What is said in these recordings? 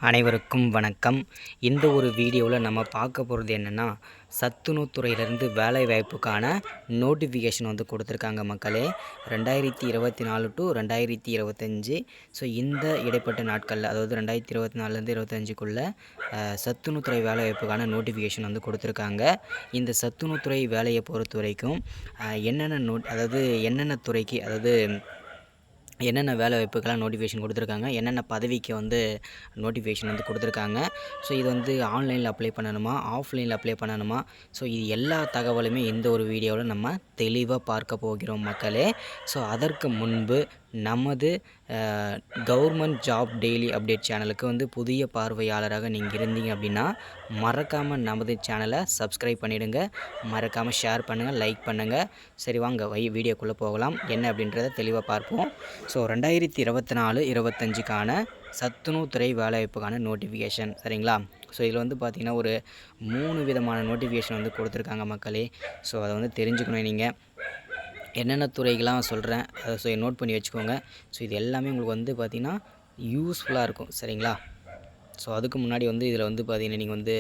அனைவருக்கும் வணக்கம். இந்த ஒரு வீடியோவில் நம்ம பார்க்க போகிறது என்னென்னா, சத்துணவுத்துறையிலேருந்து வேலைவாய்ப்புக்கான நோட்டிஃபிகேஷன் வந்து கொடுத்துருக்காங்க மக்களே. 2024 டு 2025. ஸோ இந்த இடைப்பட்ட நாட்களில், அதாவது 2024லேருந்து 25க்குள்ளே சத்துணவுத்துறை வேலைவாய்ப்புக்கான நோட்டிஃபிகேஷன் வந்து கொடுத்துருக்காங்க. இந்த சத்துணவுத்துறை வேலையை பொறுத்த வரைக்கும் அதாவது என்னென்ன துறைக்கு, அதாவது என்னென்ன வேலை வாய்ப்புக்கெல்லாம் நோட்டிஃபிகேஷன் கொடுத்துருக்காங்க, என்னென்ன பதவிக்கு வந்து நோட்டிஃபிகேஷன் வந்து கொடுத்துருக்காங்க. ஸோ இது வந்து ஆன்லைனில் அப்ளை பண்ணணுமா, ஆஃப்லைனில் அப்ளை பண்ணணுமா, ஸோ இது எல்லா தகவலுமே இந்த ஒரு வீடியோவில் நம்ம தெளிவாக பார்க்க போகிறோம் மக்களே. ஸோ அதற்கு முன்பு நமது கவர்மெண்ட் ஜாப் டெய்லி அப்டேட் சேனலுக்கு வந்து புதிய பார்வையாளராக நீங்கள் இருந்தீங்க அப்படின்னா, மறக்காமல் நமது சேனலை சப்ஸ்கிரைப் பண்ணிவிடுங்க. மறக்காமல் ஷேர் பண்ணுங்கள், லைக் பண்ணுங்கள். சரி வாங்க வீடியோக்குள்ளே போகலாம். என்ன அப்படின்றத தெளிவாக பார்ப்போம். ஸோ 2024-25க்கான சத்துணவுத்துறை வேலைவாய்ப்புக்கான நோட்டிஃபிகேஷன், சரிங்களா? ஸோ இதில் வந்து பார்த்திங்கன்னா ஒரு 3 விதமான நோட்டிஃபிகேஷன் வந்து கொடுத்துருக்காங்க மக்களே. ஸோ அதை வந்து தெரிஞ்சுக்கணும் நீங்கள். என்னென்ன துறைகள்லாம் சொல்கிறேன், அதை நோட் பண்ணி வச்சுக்கோங்க. ஸோ இது எல்லாமே உங்களுக்கு வந்து பார்த்திங்கன்னா யூஸ்ஃபுல்லாக இருக்கும், சரிங்களா? ஸோ அதுக்கு முன்னாடி வந்து இதில் வந்து பார்த்திங்கன்னா, நீங்கள் வந்து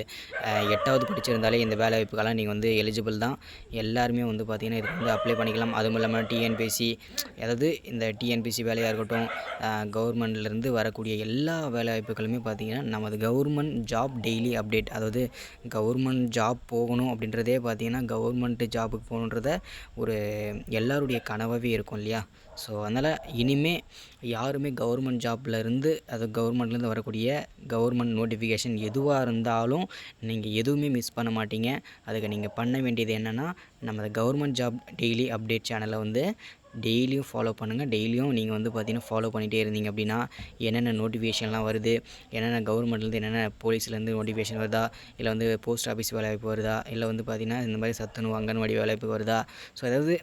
8வது படிச்சிருந்தாலே இந்த வேலைவாய்ப்புக்கெல்லாம் நீங்கள் வந்து எலிஜிபிள் தான். எல்லாருமே வந்து பார்த்திங்கன்னா இதுக்கு வந்து அப்ளை பண்ணிக்கலாம். அதுவும் இல்லாமல் டிஎன்பிஎஸ்சி, அதாவது இந்த டிஎன்பிஎஸ்சி வேலையாக இருக்கட்டும், கவர்மெண்ட்லேருந்து வரக்கூடிய எல்லா வேலைவாய்ப்புகளுமே பார்த்திங்கன்னா நமது கவர்மெண்ட் ஜாப் டெய்லி அப்டேட், அதாவது கவர்மெண்ட் ஜாப் போகணும் அப்படின்றதே பார்த்திங்கன்னா, கவர்மெண்ட் ஜாபுக்கு போகணுன்றத ஒரு எல்லாருடைய கனவாகவே இருக்கும் இல்லையா? ஸோ அதனால் இனிமேல் யாருமே கவர்மெண்ட் ஜாப்லேருந்து, அது கவர்மெண்ட்லேருந்து வரக்கூடிய கவர்மெண்ட் நோட்டிஃபிகேஷன் எதுவாக இருந்தாலும் நீங்கள் எதுவுமே மிஸ் பண்ண மாட்டீங்க. அதுக்கு நீங்கள் பண்ண வேண்டியது என்னென்னா, நம்ம கவர்மெண்ட் ஜாப் டெய்லி அப்டேட் சேனலை வந்து டெய்லியும் ஃபாலோ பண்ணுங்கள். டெய்லியும் நீங்கள் வந்து பார்த்திங்கன்னா ஃபாலோ பண்ணிகிட்டே இருந்தீங்க அப்படின்னா, என்னென்ன நோட்டிஃபிகேஷன்லாம் வருது, என்னென்ன கவர்மெண்ட்லேருந்து, என்னென்ன போலீஸ்லேருந்து நோட்டிஃபிகேஷன் வருதா, இல்லை வந்து போஸ்ட் ஆஃபீஸ் வேலைவாய்ப்பு வருதா, இல்லை வந்து பார்த்திங்கன்னா இந்த மாதிரி சத்துணவு அங்கன்வாடி வேலைவாய்ப்பு வருதா, ஸோ அதாவது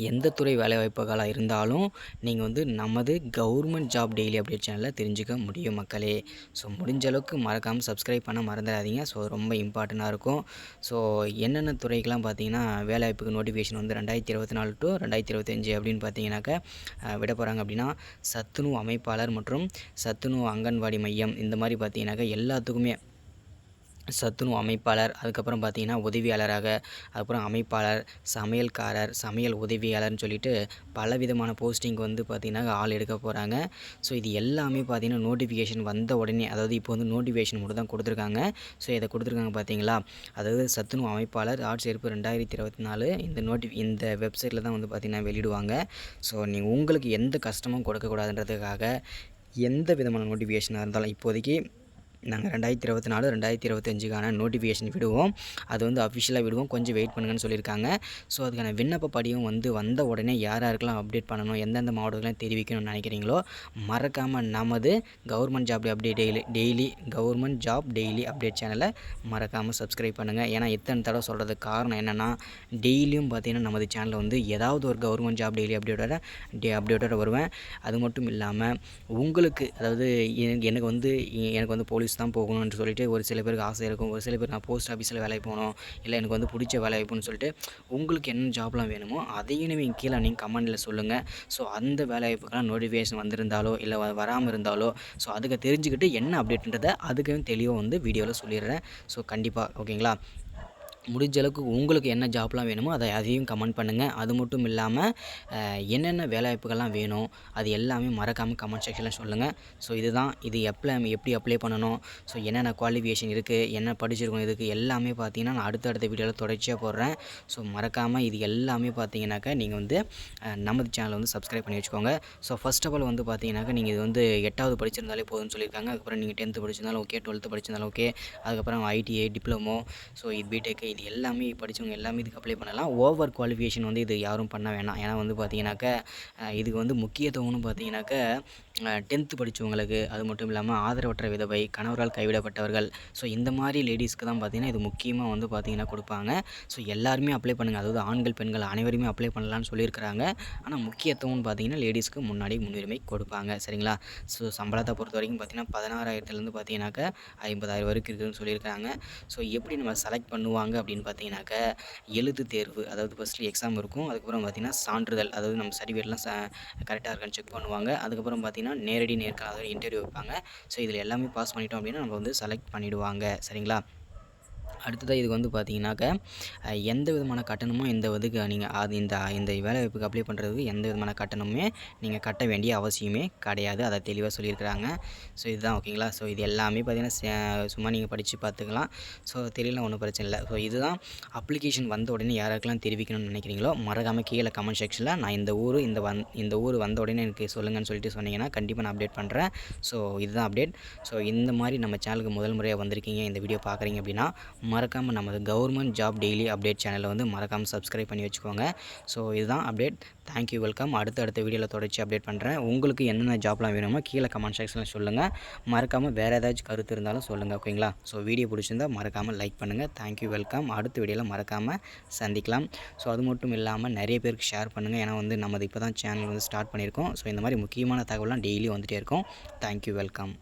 எந்த துறை வேலைவாய்ப்புகளாக இருந்தாலும் நீங்கள் வந்து நமது கவர்மெண்ட் ஜாப் டெய்லி அப்டேட் சேனலில் தெரிஞ்சுக்க முடியும் மக்களே. ஸோ முடிஞ்ச அளவுக்கு மறக்காமல் சப்ஸ்கிரைப் பண்ண மறந்துடாதீங்க. ஸோ ரொம்ப இம்பார்ட்டண்ட்டாக இருக்கும். ஸோ என்னென்ன துறைக்கெலாம் பார்த்தீங்கன்னா வேலைவாய்ப்புக்கு நோட்டிஃபிகேஷன் வந்து 2024 டு 2025 அப்படின்னு பார்த்தீங்கன்னாக்கா விட போகிறாங்க அப்படின்னா, சத்துணவு அமைப்பாளர் மற்றும் சத்துணவு அங்கன்வாடி மையம், இந்த மாதிரி பார்த்தீங்கன்னாக்கா எல்லாத்துக்குமே சத்துணவு அமைப்பாளர், அதுக்கப்புறம் பார்த்திங்கன்னா உதவியாளராக, அதுக்கப்புறம் அமைப்பாளர், சமையல்காரர், சமையல் உதவியாளர்னு சொல்லிட்டு பலவிதமான போஸ்டிங் வந்து பார்த்திங்கன்னா ஆள் எடுக்க போகிறாங்க. ஸோ இது எல்லாமே பார்த்திங்கன்னா நோட்டிஃபிகேஷன் வந்த உடனே, அதாவது இப்போ வந்து நோட்டிஃபிகேஷன் மட்டும் தான் கொடுத்துருக்காங்க. ஸோ இதை கொடுத்துருக்காங்க பார்த்தீங்களா, அதாவது சத்துணவு அமைப்பாளர் ஆட்சேர்ப்பு 2024 இந்த வெப்சைட்டில் தான் வந்து பார்த்திங்கன்னா வெளியிடுவாங்க. ஸோ நீங்கள் உங்களுக்கு எந்த கஷ்டமும் கொடுக்கக்கூடாதுன்றதுக்காக எந்த விதமான நோட்டிஃபிகேஷனாக இருந்தாலும் இப்போதைக்கு நாங்கள் 2024 2025க்கான நோட்டிஃபிகேஷன் விடுவோம். அது வந்து அஃபிஷியலாக விடுவோம், கொஞ்சம் வெயிட் பண்ணுங்கன்னு சொல்லியிருக்காங்க. ஸோ அதுக்கான விண்ணப்ப படிவம் வந்து வந்த உடனே யார் யாருக்கெல்லாம் அப்டேட் பண்ணணும், எந்தெந்த மாவட்டத்துலாம் தெரிவிக்கணும்னு நினைக்கிறீங்களோ மறக்காமல் நமது government job government job daily update சேனலை மறக்காமல் சப்ஸ்கிரைப் பண்ணுங்கள். ஏன்னா எத்தனை தடவை சொல்கிறதுக்கு காரணம் என்னென்னா, டெய்லியும் பார்த்திங்கன்னா நமது சேனலில் வந்து ஏதாவது ஒரு கவர்மெண்ட் ஜாப் டெய்லி அப்டேட்டோட வருவேன். அது மட்டும் இல்லாமல் உங்களுக்கு, அதாவது எனக்கு வந்து போலீஸ் தான் போகணும்னு சொல்லிட்டு ஒரு சில பேருக்கு ஆசை இருக்கும். ஒரு சில பேர் நான் போஸ்ட் ஆஃபீஸில் வேலைக்கு போகணும், இல்லை எனக்கு வந்து பிடிச்ச வேலைவாய்ப்புன்னு சொல்லிட்டு உங்களுக்கு என்ன ஜாப்லாம் வேணுமோ அதையும் நீங்கள் கீழே நீங்கள் கமெண்டில் சொல்லுங்கள். ஸோ அந்த வேலைவாய்ப்புக்கெல்லாம் நோட்டிஃபிகேஷன் வந்திருந்தாலோ இல்லை வராமல் இருந்தாலோ, ஸோ அதுக்கு தெரிஞ்சுக்கிட்டு என்ன அப்டேட்ன்றதை அதுக்கும் தெளிவாக வந்து வீடியோவில் சொல்லிடுறேன். ஸோ கண்டிப்பாக ஓகேங்களா. முடிஞ்ச அளவுக்கு உங்களுக்கு என்ன ஜாப்லாம் வேணுமோ அதையும் கமெண்ட் பண்ணுங்கள். அது மட்டும் இல்லாமல் என்னென்ன வேலைவாய்ப்புகள்லாம் வேணும் அது எல்லாமே மறக்காமல் கமெண்ட் செக்ஷனில் சொல்லுங்கள். ஸோ இது எப்படி அப்ளை பண்ணணும், ஸோ என்னென்ன குவாலிஃபிகேஷன் இருக்குது, என்ன படிச்சிருக்கணும், இதுக்கு எல்லாமே பார்த்தீங்கன்னா நான் அடுத்தடுத்த வீடியோவில் தொடர்ச்சியாக போடுறேன். ஸோ மறக்காமல் இது எல்லாமே பார்த்தீங்கன்னாக்கா நீங்கள் வந்து நமது சேனலை வந்து சப்ஸ்கிரைப் பண்ணி வச்சுக்கோங்க. ஸோ ஃபர்ஸ்ட் ஆஃப் ஆல் வந்து பார்த்தீங்கன்னாக்கா நீங்கள் இது வந்து 8வது படிச்சிருந்தாலே போதும்னு சொல்லியிருக்காங்க. அதுக்கப்புறம் நீங்கள் 10th படிச்சிருந்தாலும் ஓகே, 12th படிச்சிருந்தாலும் ஓகே, அதுக்கப்புறம் ஐடிஐ, டிப்ளமோ, ஸோ இது பிடெக், இது எல்லாமே படித்தவங்க எல்லாமே இதுக்கு அப்ளை பண்ணலாம். ஓவர் குவாலிஃபிகேஷன் வந்து இது யாரும் பண்ண வேணாம். ஏன்னா வந்து பார்த்தீங்கன்னாக்கா இதுக்கு வந்து முக்கியத்துவம்னு பார்த்தீங்கன்னாக்கா 10th படித்தவங்களுக்கு, அது மட்டும் இல்லாமல் ஆதரவற்ற விதவை, கணவரால் கைவிடப்பட்டவர்கள், ஸோ இந்த மாதிரி லேடிஸ்க்கு தான் பார்த்திங்கன்னா இது முக்கியமாக வந்து பார்த்திங்கன்னா கொடுப்பாங்க. ஸோ எல்லாருமே அப்ளை பண்ணுங்கள், அதாவது ஆண்கள் பெண்கள் அனைவருமே அப்ளை பண்ணலான்னு சொல்லியிருக்கிறாங்க. ஆனால் முக்கியத்துவம்னு பார்த்திங்கன்னா லேடிஸ்க்கு முன்னாடி முன்னுரிமை கொடுப்பாங்க, சரிங்களா. ஸோ சம்பளத்தை பொறுத்த வரைக்கும் பார்த்திங்கன்னா 16,000லேருந்து பார்த்தீங்கன்னாக்கா 50,000 வரைக்கும் இருக்குதுன்னு சொல்லியிருக்காங்க. ஸோ எப்படி நம்ம செலக்ட் பண்ணுவாங்க அப்படின்னு பார்த்தீங்கன்னாக்கா, எழுத்து தேர்வு, அதாவது ஃபஸ்ட்டு எக்ஸாம் இருக்கும். அதுக்கப்புறம் பார்த்திங்கன்னா சான்றிதழ், அதாவது நம்ம சர்டிஃபிகேட்லாம் கரெக்டாக இருக்கான்னு செக் பண்ணுவாங்க. அதுக்கப்புறம் பார்த்திங்கன்னா அப்படின்னா நேரடி நேர்காணல் அதாவது இன்டர்வியூ வைப்பாங்க. ஸோ இதில் எல்லாமே பாஸ் பண்ணிட்டோம் அப்படின்னா நம்ம வந்து செலக்ட் பண்ணிடுவாங்க. சரிங்களா? அடுத்ததாக இதுக்கு வந்து பார்த்தீங்கன்னாக்க எந்த விதமான கட்டணமும் இந்த இதுக்கு நீங்கள் இந்த வேலைவாய்ப்புக்கு அப்ளை பண்ணுறதுக்கு எந்த விதமான கட்டணமுமே நீங்கள் கட்ட வேண்டிய அவசியமே கிடையாது. அதை தெளிவாக சொல்லியிருக்கிறாங்க. ஸோ இதுதான் ஓகேங்களா. ஸோ இது எல்லாமே பார்த்தீங்கன்னா சும்மா நீங்கள் படித்து பார்த்துக்கலாம். ஸோ தெரியல ஒன்றும் பிரச்சனை இல்லை. ஸோ இதுதான் அப்ளிகேஷன் வந்த உடனே யாருக்கெல்லாம் தெரிவிக்கணும்னு நினைக்கிறீங்களோ மறக்காமல் கீழே கமெண்ட் செக்ஷனில் நான் இந்த ஊர் வந்த உடனே எனக்கு சொல்லுங்கன்னு சொல்லிட்டு சொன்னீங்கன்னா கண்டிப்பாக நான் அப்டேட் பண்ணுறேன். ஸோ இதுதான் அப்டேட். ஸோ இந்த மாதிரி நம்ம சேனலுக்கு முதல் முறையாக வந்திருக்கீங்க, இந்த வீடியோ பார்க்குறீங்க அப்படின்னா மறக்காமல் நமது கவர்மெண்ட் ஜாப் டெய்லி அப்டேட் சேனலை வந்து மறக்காமல் சப்ஸ்கிரைப் பண்ணி வச்சுக்கோங்க. ஸோ இதுதான் அப்டேட். Thank you, welcome. அடுத்த வீடியோவில் தொடர்ச்சி அப்டேட் பண்ணுறேன். உங்களுக்கு என்னென்ன ஜாப்லாம் வேணுமோ கீழே கமெண்ட் செக்ஷனில் சொல்லுங்கள். மறக்காமல் வேறு ஏதாச்சும் கருத்து இருந்தாலும் சொல்லுங்கள். ஓகேங்களா. ஸோ வீடியோ பிடிச்சிருந்தால் மறக்காமல் லைக் பண்ணுங்கள். Thank you, welcome. அடுத்த வீடியோவில் மறக்காமல் சந்திக்கலாம். ஸோ அது மட்டும் இல்லாமல் நிறைய பேருக்கு ஷேர் பண்ணுங்கள். ஏன்னா வந்து நமது இப்போ தான் சேனல் வந்து ஸ்டார்ட் பண்ணியிருக்கோம். ஸோ இந்த மாதிரி முக்கியமான தகவலாம் டெய்லி வந்துகிட்டே இருக்கும். Thank you, welcome.